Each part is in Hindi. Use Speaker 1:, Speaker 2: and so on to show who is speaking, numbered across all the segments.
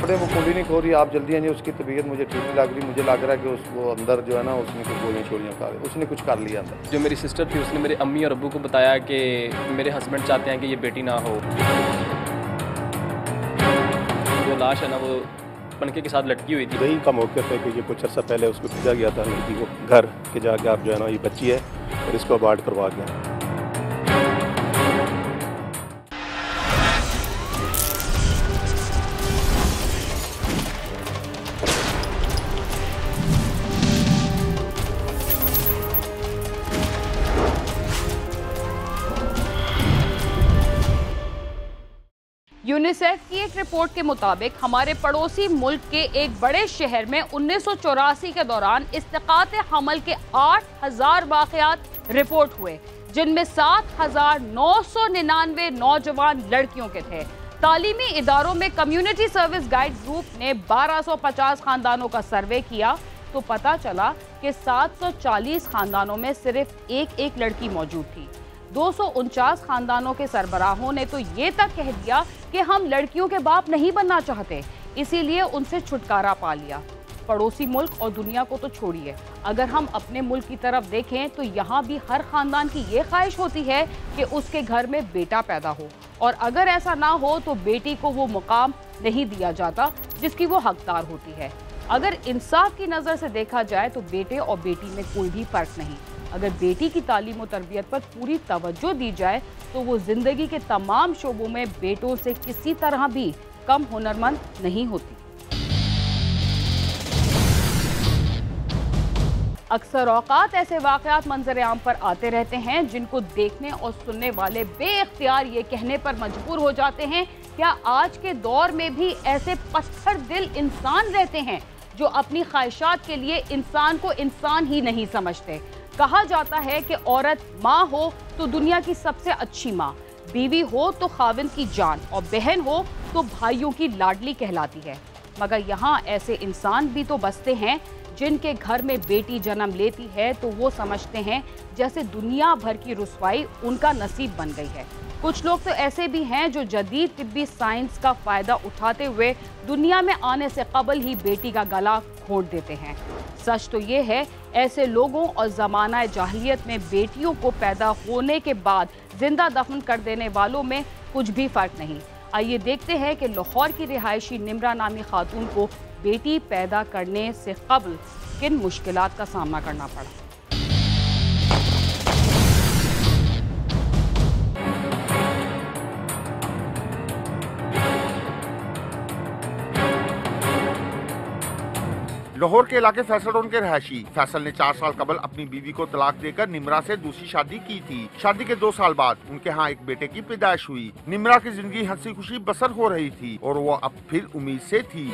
Speaker 1: कपड़े वो कुंडी नहीं खो रही, आप जल्दी आइए, उसकी तबीयत मुझे ठीक नहीं लग रही, मुझे लग रहा है कि उसको अंदर जो है ना उसने कुछ गोलियाँ छोलियाँ खा रही, उसने कुछ कर लिया अंदर।
Speaker 2: जो मेरी सिस्टर थी उसने मेरे अम्मी और अब्बू को बताया कि मेरे हस्बैंड चाहते हैं कि ये बेटी ना हो। जो लाश है ना वो पनके के साथ लटकी हुई थी।
Speaker 3: यही का मौके पे कि ये कुछ अर्सा पहले उसको भेजा गया था लड़की को घर के जाके आप जो है ना ये बच्ची है और इसको अबार्ट करवा गया।
Speaker 4: यूनिसेफ की एक रिपोर्ट के मुताबिक हमारे पड़ोसी मुल्क के एक बड़े शहर में 1984 के दौरान इस्तिकात हमल के 8000 वाक़यात रिपोर्ट हुए, जिनमें 7999 नौजवान लड़कियों के थे। तालीमी इदारों में कम्युनिटी सर्विस गाइड ग्रुप ने 1250 खानदानों का सर्वे किया तो पता चला कि 740 खानदानों में सिर्फ एक लड़की मौजूद थी। 249 खानदानों के सरबराहों ने तो ये तक कह दिया कि हम लड़कियों के बाप नहीं बनना चाहते, इसीलिए उनसे छुटकारा पा लिया। पड़ोसी मुल्क और दुनिया को तो छोड़िए, अगर हम अपने मुल्क की तरफ देखें तो यहाँ भी हर खानदान की ये ख्वाहिश होती है कि उसके घर में बेटा पैदा हो, और अगर ऐसा ना हो तो बेटी को वो मुकाम नहीं दिया जाता जिसकी वो हकदार होती है। अगर इंसाफ की नज़र से देखा जाए तो बेटे और बेटी में कोई भी फ़र्क नहीं। अगर बेटी की तालीम और तरबियत पर पूरी तवज्जो दी जाए तो वो जिंदगी के तमाम शोबों में बेटों से किसी तरह भी कम हुनरमंद नहीं होती। अक्सर औकात ऐसे वाक़यात मंजर आम पर आते रहते हैं जिनको देखने और सुनने वाले बेइख्तियार ये कहने पर मजबूर हो जाते हैं, क्या आज के दौर में भी ऐसे पत्थर दिल इंसान रहते हैं जो अपनी ख्वाहिशात के लिए इंसान को इंसान ही नहीं समझते। कहा जाता है कि औरत माँ हो तो दुनिया की सबसे अच्छी माँ, बीवी हो तो खाविंद की जान और बहन हो तो भाइयों की लाडली कहलाती है। मगर यहाँ ऐसे इंसान भी तो बसते हैं जिनके घर में बेटी जन्म लेती है तो वो समझते हैं जैसे दुनिया भर की रुसवाई उनका नसीब बन गई है। कुछ लोग तो ऐसे भी हैं जो जदीद तिब्बी साइंस का फ़ायदा उठाते हुए दुनिया में आने से कबल ही बेटी का गला घोंट देते हैं। सच तो ये है, ऐसे लोगों और ज़माना जाहिलियत में बेटियों को पैदा होने के बाद जिंदा दफन कर देने वालों में कुछ भी फ़र्क नहीं। आइए देखते हैं कि लाहौर की रिहायशी निम्रा नामी खातून को बेटी पैदा करने से कबल किन मुश्किलात का सामना करना पड़ा।
Speaker 5: लाहौर के इलाके फैसल रोड के रहायशी फैसल ने 4 साल कबल अपनी बीवी को तलाक देकर निम्रा से दूसरी शादी की थी। शादी के 2 साल बाद उनके यहाँ एक बेटे की पैदाइश हुई। निम्रा की जिंदगी हंसी खुशी बसर हो रही थी और वो अब फिर उम्मीद से थी।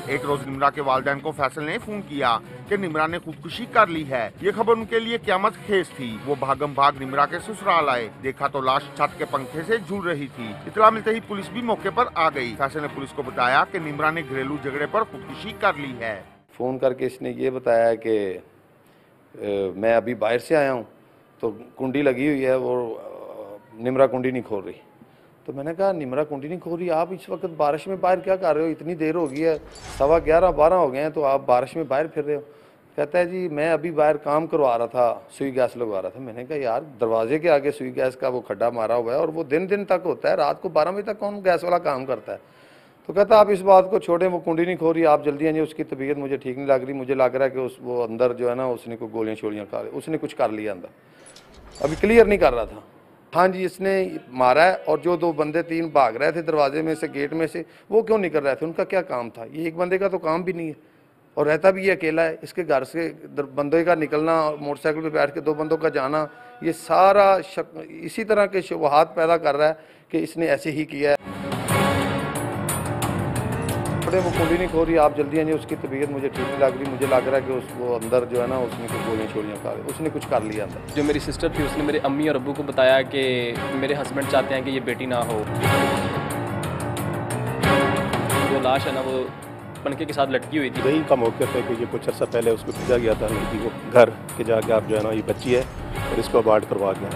Speaker 5: एक रोज निम्रा के वालिदैन को फैसल ने फोन किया कि निम्रा ने खुदकुशी कर ली है। ये खबर उनके लिए क़यामत खेज थी। वो भागम भाग निम्रा के ससुराल आए, देखा तो लाश छत के पंखे से झूल रही थी। इतला मिलते ही पुलिस भी मौके पर आ गई। फैसल ने पुलिस को बताया कि निम्रा ने घरेलू झगड़े पर खुदकुशी कर ली है।
Speaker 1: फ़ोन करके इसने ये बताया कि मैं अभी बाहर से आया हूँ तो कुंडी लगी हुई है, वो निम्रा कुंडी नहीं खोल रही। तो मैंने कहा निम्रा कुंडी नहीं खोल रही, आप इस वक्त बारिश में बाहर क्या कर रहे हो, इतनी देर हो गई है, 11:15 हो गए हैं तो आप बारिश में बाहर फिर रहे हो। कहता है जी मैं अभी बाहर काम करवा रहा था, सुई गैस लगवा रहा था। मैंने कहा यार दरवाजे के आगे सुई गैस का वो खड्डा मारा हुआ है और वो दिन तक होता है, रात को 12 बजे तक कौन गैस वाला काम करता है। तो कहता आप इस बात को छोड़ें, वो कुंडी नहीं खो रही, आप जल्दी आइए, उसकी तबीयत मुझे ठीक नहीं लग रही, मुझे लग रहा है कि वो अंदर जो है ना उसने कोई गोलियाँ छोलियाँ खा रही, उसने कुछ कर लिया अंदर। अभी क्लियर नहीं कर रहा था। हाँ जी इसने मारा है, और जो 2 बंदे 3 भाग रहे थे दरवाजे में से, गेट में से, वो क्यों नहीं कर रहे थे, उनका क्या काम था। ये एक बंदे का तो काम भी नहीं है और रहता भी ये अकेला है। इसके घर से बंदे का निकलना, मोटरसाइकिल पे बैठ के 2 बंदों का जाना, ये सारा इसी तरह के शुबहात पैदा कर रहा है कि इसने ऐसे ही किया है। वो कुंडी नहीं खो रही, आप जल्दी आइए, उसकी तबीयत मुझे ठीक नहीं लग रही, मुझे लग रहा है कि वो अंदर जो है ना उसने कुछ गोलियाँ छोलियाँ खा रही, उसने कुछ कर लिया अंदर।
Speaker 2: जो मेरी सिस्टर थी उसने मेरे अम्मी और अब्बू को बताया कि मेरे हस्बैंड चाहते हैं कि ये बेटी ना हो। जो लाश है ना वो पनके के साथ लटकी हुई थी।
Speaker 3: यही का मौके पे कि ये कुछ अर्सा पहले उसको भेजा गया था लड़की को घर के जाके आप जो है ना ये बच्ची है और इसको अबार्ट करवा गया।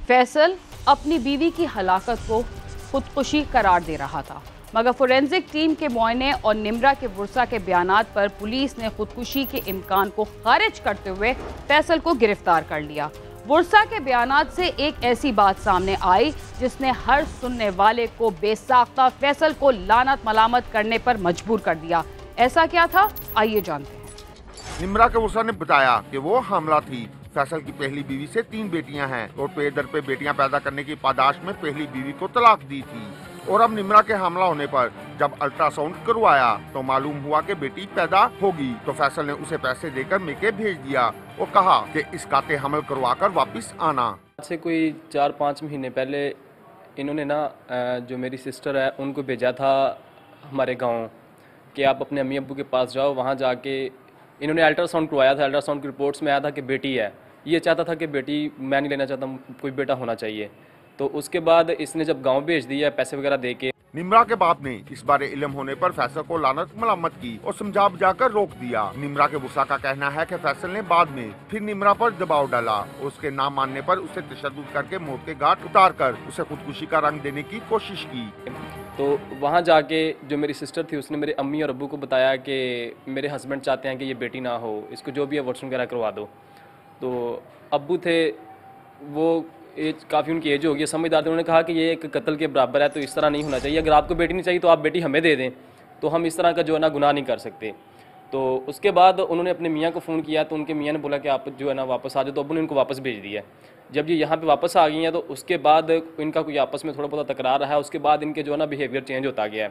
Speaker 4: फैसल अपनी बीवी की हलाकत को खुदकुशी करार दे रहा था, मगर फोरेंसिक टीम के मुआयने और निम्रा के बुरसा के बयानात पर पुलिस ने खुदकुशी के इम्कान को खारिज करते हुए फैसल को गिरफ्तार कर लिया। बुरसा के बयानात से एक ऐसी बात सामने आई जिसने हर सुनने वाले को बेसाख्ता फैसल को लानत मलामत करने पर मजबूर कर दिया। ऐसा क्या था, आइए जानते हैं।
Speaker 5: निम्रा के बुरसा ने बताया कि वो हामला थी। फैसल की पहली बीवी से 3 बेटियां हैं और पे दर पे बेटियां पैदा करने की पादाश में पहली बीवी को तलाक दी थी। और अब निम्रा के हमला होने पर जब अल्ट्रासाउंड करवाया तो मालूम हुआ कि बेटी पैदा होगी, तो फैसल ने उसे पैसे देकर मेके भेज दिया और कहा कि इस काते हमल करवाकर वापस आना।
Speaker 2: आज से कोई 4-5 महीने पहले इन्होंने ना जो मेरी सिस्टर है उनको भेजा था हमारे गाँव कि आप अपने अम्मी अब्बू के पास जाओ। वहाँ जाके इन्होंने अल्ट्रासाउंड करवाया था। अल्ट्रासाउंड की रिपोर्ट्स में आया था कि बेटी है। ये चाहता था कि बेटी मैं नहीं लेना चाहता, कोई बेटा होना चाहिए। तो उसके बाद इसने जब गांव भेज दिया पैसे वगैरह दे के।
Speaker 5: निम्रा के बाप ने इस बारे इल्म होने पर फैसल को लानत मलामत की और समझा बुझाकर रोक दिया। निम्रा के बुरसा का कहना है कि फैसल ने बाद में फिर निम्रा पर दबाव डाला। उसके ना मानने पर उसे तशद्दुद करके मौत के घाट उतार कर उसे खुदकुशी का रंग देने की कोशिश की।
Speaker 2: तो वहाँ जाके जो मेरी सिस्टर थी उसने मेरे अम्मी और अब्बू को बताया कि मेरे हस्बैंड चाहते हैं कि ये बेटी ना हो, इसको जो भी अबॉर्शन वगैरह करवा दो। तो अब्बू थे वो एज काफ़ी उनकी एज हो गई, समझदार थे। उन्होंने कहा कि ये एक कत्ल के बराबर है, तो इस तरह नहीं होना चाहिए। अगर आपको बेटी नहीं चाहिए तो आप बेटी हमें दे दें, तो हम इस तरह का जो है ना गुनाह नहीं कर सकते। तो उसके बाद उन्होंने अपने मियाँ को फ़ोन किया तो उनके मियाँ ने बोला कि आप जो है ना वापस आ जाओ। तो अब्बू ने इनको वापस भेज दिया। जब ये यहाँ पे वापस आ गई हैं तो उसके बाद इनका कोई आपस में थोड़ा बहुत तकरार रहा है। उसके बाद इनके जो है ना बिहेवियर चेंज होता गया है।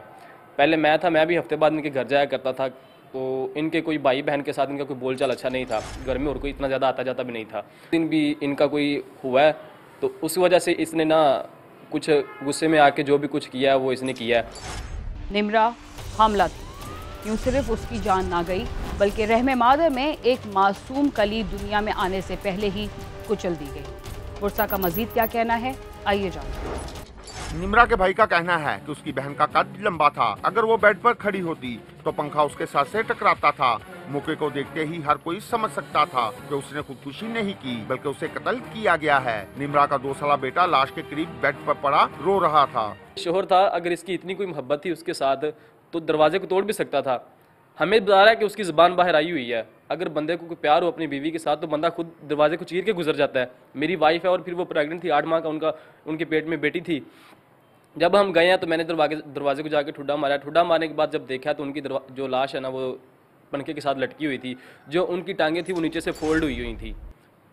Speaker 2: पहले मैं भी हफ्ते बाद इनके घर जाया करता था, तो इनके कोई भाई बहन के साथ इनका कोई बोलचाल अच्छा नहीं था। घर में और कोई इतना ज़्यादा आता जाता भी नहीं था। दिन भी इनका कोई हुआ है तो उस वजह से इसने ना कुछ गुस्से में आके जो भी कुछ किया है वो इसने किया है।
Speaker 4: निम्रा हामला थी, यूँ सिर्फ उसकी जान ना गई बल्कि रहमे मादर में एक मासूम कली दुनिया में आने से पहले ही कुचल दी गई। बुरसा का मजीद क्या कहना है, आइए जानते हैं।
Speaker 5: निम्रा के भाई का कहना है कि उसकी बहन का कद लंबा था। अगर वो बेड पर खड़ी होती तो पंखा उसके सर से टकराता था। मौके को देखते ही हर कोई समझ सकता था कि उसने खुदकुशी नहीं की बल्कि उसे कत्ल किया गया है। निम्रा का 2 साला बेटा लाश के करीब बेड पर पड़ा रो रहा था।
Speaker 2: शोहर था, अगर इसकी इतनी कोई मोहब्बत थी उसके साथ तो दरवाजे को तोड़ भी सकता था। हमें बता रहा है कि उसकी ज़बान बाहर आई हुई है। अगर बंदे को कोई प्यार हो अपनी बीवी के साथ तो बंदा खुद दरवाजे को चीर के गुजर जाता है। मेरी वाइफ है और फिर वो प्रेग्नेंट थी, 8 माह का उनके पेट में बेटी थी। जब हम गए हैं तो मैंने दरवाजे को जाके ठुड्डा मारा। ठुड्डा मारने के बाद जब देखा तो उनकी जो लाश है ना वो पंखे के साथ लटकी हुई थी। जो उनकी टांगें थी वो नीचे से फोल्ड हुई थी।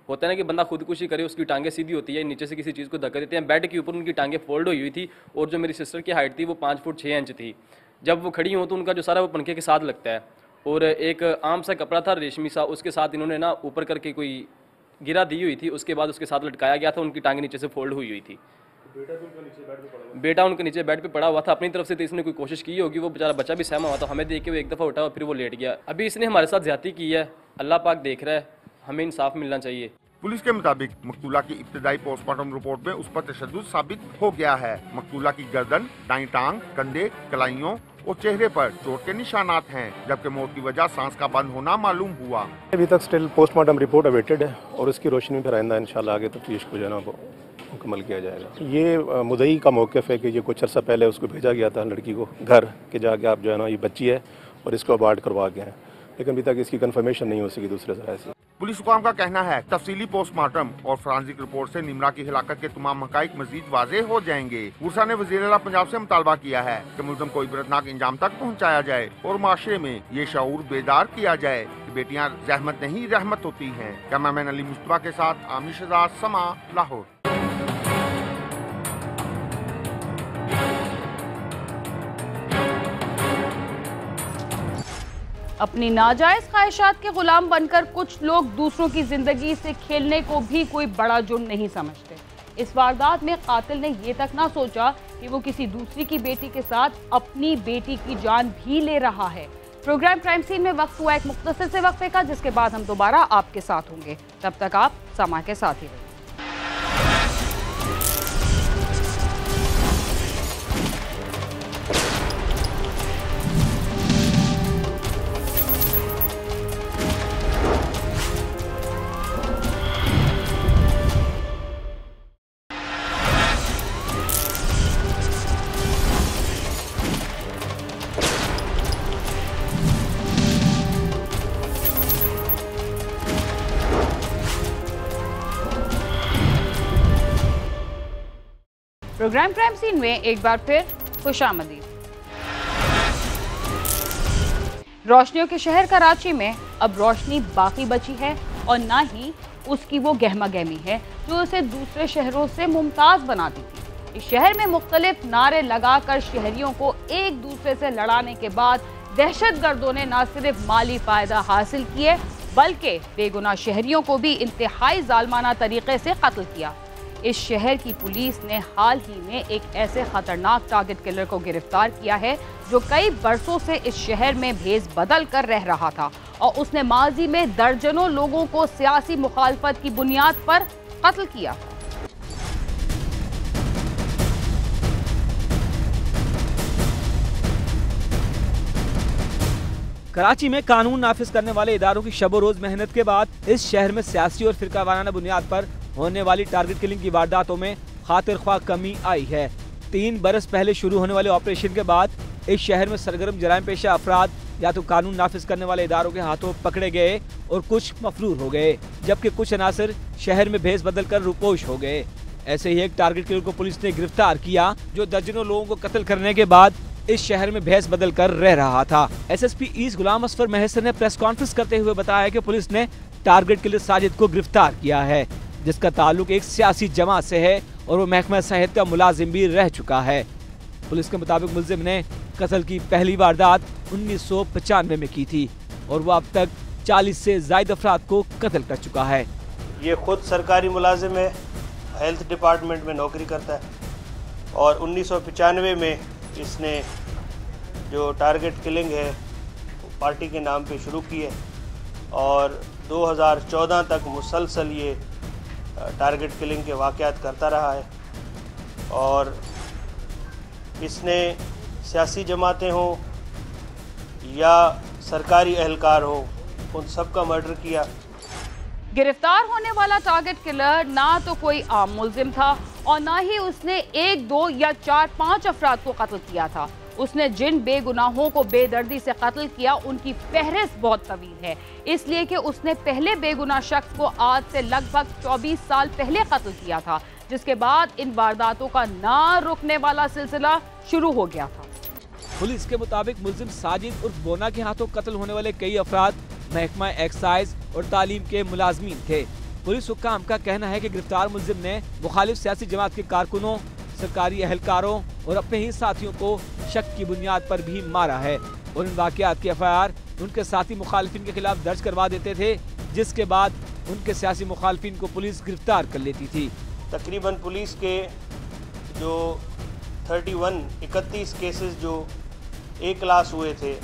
Speaker 2: होता है ना कि बंदा खुदकुशी करे उसकी टांगें सीधी होती है, नीचे से किसी चीज़ को धक्का देते हैं। बेड के ऊपर उनकी टांगें फोल्ड हुई थी और जो मेरी सिस्टर की हाइट थी वो 5 फुट 6 इंच थी। जब वो खड़ी हो तो उनका जो सारा वो पंखे के साथ लगता है और एक आम सा कपड़ा था रेशमी सा, उसके साथ इन्होंने ना ऊपर करके कोई गिरा दी हुई थी। उसके बाद उसके साथ लटकाया गया था। उनकी टांगें नीचे से फोल्ड हुई थी। बेटा उनके नीचे बेड पे पड़ा हुआ था। अपनी तरफ से तो इसने कोई कोशिश की होगी, वो बेचारा बच्चा भी सहमा हुआ था। हमें देख के वो एक दफ़ा उठा और फिर वो लेट गया। अभी इसने हमारे साथ ज्यादती की है, अल्लाह पाक देख रहा है, हमें इंसाफ मिलना चाहिए।
Speaker 5: पुलिस के मुताबिक मकतूला की इब्तदाई पोस्टमार्टम रिपोर्ट में उस पर तशद्दुद साबित हो गया है। मकतूला की गर्दन, दाईं टांग, कंधे, कलाइयों और चेहरे पर चोट के निशानात हैं, जबकि मौत की वजह सांस का बंद होना मालूम हुआ।
Speaker 3: अभी तक स्टिल पोस्टमार्टम रिपोर्ट अवेटेड है और इसकी रोशनी में फिर आइंदा इंशाल्लाह आगे तफ्तीश को जो है ना वो मुकम्मल किया जाएगा। ये मुद्दई का मौक़िफ़ है कि ये कुछ अर्सा पहले उसको भेजा गया था लड़की को घर के जाके आप जो है ना ये बच्ची है और इसको अबार्ट करवा गए हैं, लेकिन अभी तक इसकी कंफर्मेशन नहीं हो सकी दूसरे ज़राए से।
Speaker 5: पुलिस हुकाम का कहना है तफसीली पोस्टमार्टम और फॉरेंसिक रिपोर्ट से निम्रा की हिलाकत के तमाम हक़ाइक़ मजीद वाज़ेह हो जाएंगे। बुरसा ने वज़ीर आला पंजाब से मुतालबा किया है कि मुल्ज़िम को इबरतनाक इंजाम तक पहुँचाया जाए और माशरे में ये शऊर बेदार किया जाए कि बेटियाँ रहमत नहीं रहमत होती हैं। कैमरामैन अली मुस्तफा के साथ आमिर शहजाद, समा, लाहौर।
Speaker 4: अपनी नाजायज ख्वाहिशात के गुलाम बनकर कुछ लोग दूसरों की जिंदगी से खेलने को भी कोई बड़ा जुर्म नहीं समझते। इस वारदात में कातिल ने ये तक ना सोचा कि वो किसी दूसरी की बेटी के साथ अपनी बेटी की जान भी ले रहा है। प्रोग्राम क्राइम सीन में वक्त हुआ एक मुख्तसर से वक्फे का, जिसके बाद हम दोबारा आपके साथ होंगे। तब तक आप समा के साथ ही रहिए। प्रोग्राम क्राइम सीन में एक बार फिर खुशामदीद। रोशनियों के शहर कराची में अब रोशनी बाकी बची है और ना ही उसकी वो गहमा गहमी है जो उसे दूसरे शहरों से मुमताज बनाती थी। इस शहर में मुख्तलिफ नारे लगाकर शहरियों को एक दूसरे से लड़ाने के बाद दहशतगर्दों ने न सिर्फ माली फायदा हासिल किए बल्कि बेगुनाह शहरियों को भी इंतहाई जालमाना तरीके से कत्ल किया। इस शहर की पुलिस ने हाल ही में एक ऐसे खतरनाक टारगेट किलर को गिरफ्तार किया है जो कई बरसों से इस शहर में भेस बदल कर रह रहा था और उसने माजी में दर्जनों लोगों को सियासी मुखालफत की बुनियाद पर कत्ल किया।
Speaker 6: कराची में कानून नाफिज करने वाले इदारों की शब रोज मेहनत के बाद इस शहर में सियासी और फिरका वाराना बुनियाद पर होने वाली टारगेट किलिंग की वारदातों में खातिर ख्वाह कमी आई है। 3 बरस पहले शुरू होने वाले ऑपरेशन के बाद इस शहर में सरगर्म जराइम पेशा अफराद या तो कानून नाफिज करने वाले इदारों के हाथों पकड़े गए और कुछ मफरूर हो गए, जबकि कुछ अनासर शहर में भेस बदल कर रुपोश हो गए। ऐसे ही एक टारगेट किलर को पुलिस ने गिरफ्तार किया जो दर्जनों लोगों को कत्ल करने के बाद इस शहर में भेस बदल कर रह रहा था। एसएसपी ईस्ट गुलाम असफर महसन ने प्रेस कॉन्फ्रेंस करते हुए बताया कि पुलिस ने टारगेट किलर साजिद को गिरफ्तार किया है, जिसका ताल्लुक एक सियासी जमात से है और वो महकमा सेहत का मुलाजिम भी रह चुका है। पुलिस के मुताबिक मुलजिम ने कत्ल की पहली वारदात 1995 में की थी और वो अब तक 40 से ज्यादा अफराद को कत्ल कर चुका है।
Speaker 7: ये खुद सरकारी मुलाजिम है, हेल्थ डिपार्टमेंट में नौकरी करता है और 1995 में इसने जो टारगेट किलिंग है पार्टी के नाम पे शुरू की है और 2014 तक मुसलसल ये टारगेट किलिंग के वाक़यात करता रहा है और इसने सियासी जमातें हों या सरकारी एहलकार हो उन सब का मर्डर किया।
Speaker 4: गिरफ्तार होने वाला टारगेट किलर ना तो कोई आम मुलजिम था और ना ही उसने 1, 2 या 4, 5 अफराद को कत्ल किया था। उसने जिन बेगुनाहों को बेदर्दी से कत्ल किया उनकी फहरिस्त बहुत तवील है, इसलिए कि उसने पहले बेगुनाह शख्स को आज से लगभग 24 साल पहले कत्ल किया था, जिसके बाद इन वारदातों का ना रुकने वाला सिलसिला शुरू हो गया था।
Speaker 6: पुलिस के मुताबिक मुलजिम साजिद उर्फ बोना के हाथों कत्ल होने वाले कई अफराद महकमा एक्साइज और तालीम के मुलाजमीन थे। पुलिस हुक्काम का कहना है कि गिरफ्तार मुलजिम ने मुखालिफ सियासी जमात के कारकुनों, सरकारी एहलकारों और अपने ही साथियों को शक की बुनियाद पर भी मारा है और इन वाक़यात की एफआईआर उनके साथी मुखालिफिन के खिलाफ दर्ज करवा देते थे, जिसके बाद उनके सियासी मुखालिफिन को पुलिस गिरफ्तार कर लेती थी।
Speaker 7: तकरीबन पुलिस के जो 31 केसेस जो ए क्लास हुए थे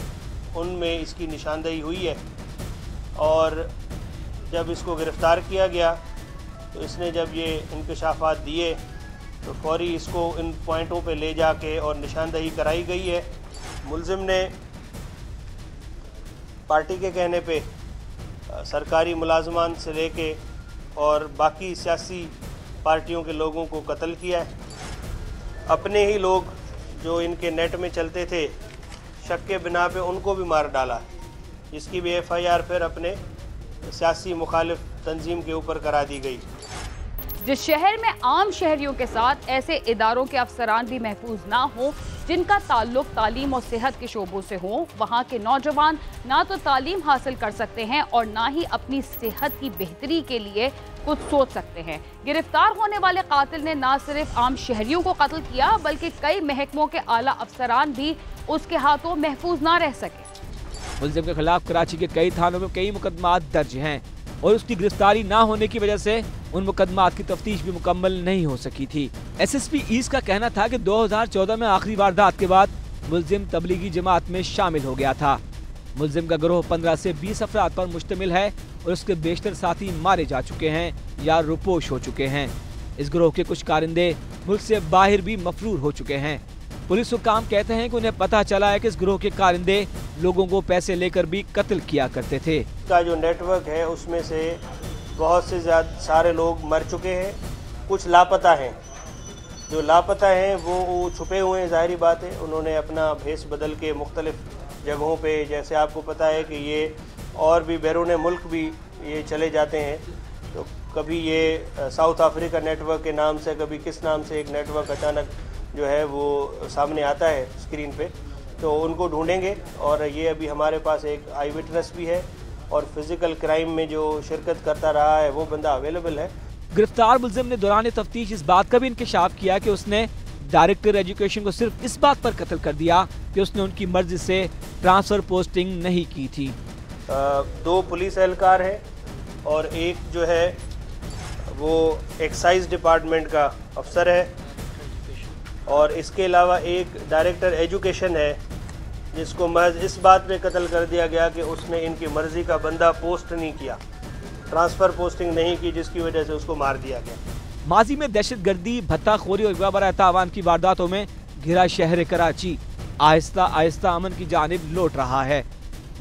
Speaker 7: उनमें इसकी निशानदेही हुई है और जब इसको गिरफ़्तार किया गया तो इसने जब ये इंकशाफात दिए तो फौरी इसको इन पॉइंटों पे ले जाके और निशानदेही कराई गई है। मुलजिम ने पार्टी के कहने पे सरकारी मुलाजमान से लेके और बाकी सियासी पार्टियों के लोगों को कत्ल किया है। अपने ही लोग जो इनके नेट में चलते थे शक के बिना पे उनको भी मार डाला, जिसकी भी एफआईआर फिर अपने सियासी मुखालिफ तंजीम के ऊपर करा दी गई।
Speaker 4: जिस शहर में आम शहरियों के साथ ऐसे इदारों के अफसरान भी महफूज ना हो जिनका ताल्लुक तालीम और सेहत के शोबों से हो, वहाँ के नौजवान ना तो तालीम हासिल कर सकते हैं और ना ही अपनी सेहत की बेहतरी के लिए कुछ सोच सकते हैं। गिरफ्तार होने वाले कातिल ने ना सिर्फ आम शहरियों को कत्ल किया बल्कि कई महकमों के आला अफसरान भी उसके हाथों महफूज ना रह सके।
Speaker 6: मुलजिम के खिलाफ कराची के कई थानों में कई मुकदमात दर्ज हैं और उसकी गिरफ्तारी ना होने की वजह से उन मुकदमात की तफ्तीश भी मुकम्मल नहीं हो सकी थी। एसएसपी ईस्ट का कहना था कि 2014 में आखिरी वारदात के बाद मुलजिम तबलीगी जमात में शामिल हो गया था। मुलजिम का गिरोह 15 से 20 अफराद पर मुश्तमिल है और उसके बेशतर साथी मारे जा चुके हैं या रुपोश हो चुके हैं। इस गिरोह के कुछ कारिंदे मुल्क से बाहर भी मफरूर हो चुके हैं। पुलिस हुक्काम कहते हैं कि उन्हें पता चला है कि इस गिरोह के कारिंदे लोगों को पैसे लेकर भी कत्ल किया करते थे।
Speaker 7: का जो नेटवर्क है उसमें से बहुत से ज़्यादा सारे लोग मर चुके हैं, कुछ लापता हैं। जो लापता हैं वो छुपे हुए हैं, ज़ाहिरी बात है। उन्होंने अपना भेस बदल के मुख्तलिफ जगहों पे, जैसे आपको पता है कि ये और भी बैरून मुल्क भी ये चले जाते हैं, तो कभी ये साउथ अफ्रीका नेटवर्क के नाम से, कभी किस नाम से एक नेटवर्क अचानक जो है वो सामने आता है स्क्रीन पे, तो उनको ढूंढेंगे। और ये अभी हमारे पास एक आई विटनेस भी है और फिजिकल क्राइम में जो शिरकत करता रहा है वो बंदा अवेलेबल है।
Speaker 6: गिरफ्तार मुलजिम ने दौरान तफ्तीश इस बात का भी इंकशाफ किया कि उसने डायरेक्टर एजुकेशन को सिर्फ इस बात पर कत्ल कर दिया कि उसने उनकी मर्जी से ट्रांसफर पोस्टिंग नहीं की थी।
Speaker 7: 2 पुलिस एहलकार हैं और एक जो है वो एक्साइज डिपार्टमेंट का अफसर है, और इसके अलावा एक डायरेक्टर एजुकेशन है जिसको महज इस बात पे कत्ल कर दिया गया कि उसने इनकी मर्जी का बंदा पोस्ट नहीं किया, ट्रांसफ़र पोस्टिंग नहीं की, जिसकी वजह से उसको मार दिया गया।
Speaker 6: माजी में दहशतगर्दी, भत्ताखोरी और अगवा बराए तावान की वारदातों में घिरा शहर कराची आहिस्ता आहिस्ता अमन की जानिब लौट रहा है,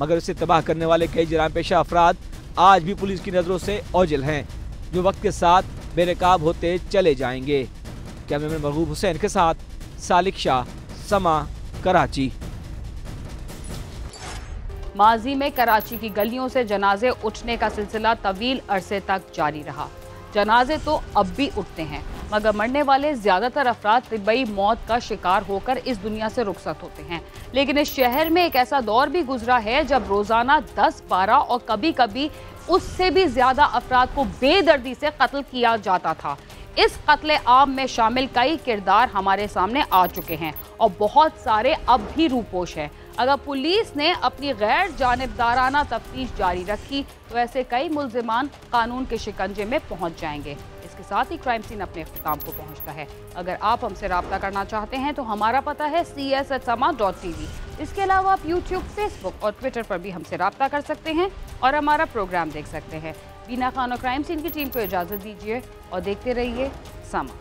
Speaker 6: मगर उसे तबाह करने वाले कई जराम पेशा अफराद आज भी पुलिस की नज़रों से ओझल हैं, जो वक्त के साथ बेनकाब होते चले जाएंगे। कैमरामैन महबूब हुसैन के साथ सालिक शाह, समा, कराची।
Speaker 4: माजी में कराची की गलियों से जनाजे उठने का सिलसिला तवील अरसे तक जारी रहा। जनाजे तो अब भी उठते हैं, मगर मरने वाले ज्यादातर अफराद तिब्बई मौत का शिकार होकर इस दुनिया से रुखसत होते हैं। लेकिन इस शहर में एक ऐसा दौर भी गुजरा है जब रोजाना 10, 12 और कभी कभी उससे भी ज्यादा अफराद को बेदर्दी से कत्ल किया जाता था। इस कत्ले आम में शामिल कई किरदार हमारे सामने आ चुके हैं और बहुत सारे अब भी रूपोश हैं। अगर पुलिस ने अपनी गैर जानिबदाराना तफ्तीश जारी रखी तो ऐसे कई मुल्जिमान कानून के शिकंजे में पहुंच जाएंगे। इसके साथ ही क्राइम सीन अपने इख्तिताम को पहुंचता है। अगर आप हमसे रब्ता करना चाहते हैं तो हमारा पता है cs@sama.tv। इसके अलावा आप यूट्यूब, फेसबुक और ट्विटर पर भी हमसे रब्ता कर सकते हैं और हमारा प्रोग्राम देख सकते हैं। बीना खान और क्राइम सीन की टीम को इजाज़त दीजिए और देखते रहिए समा।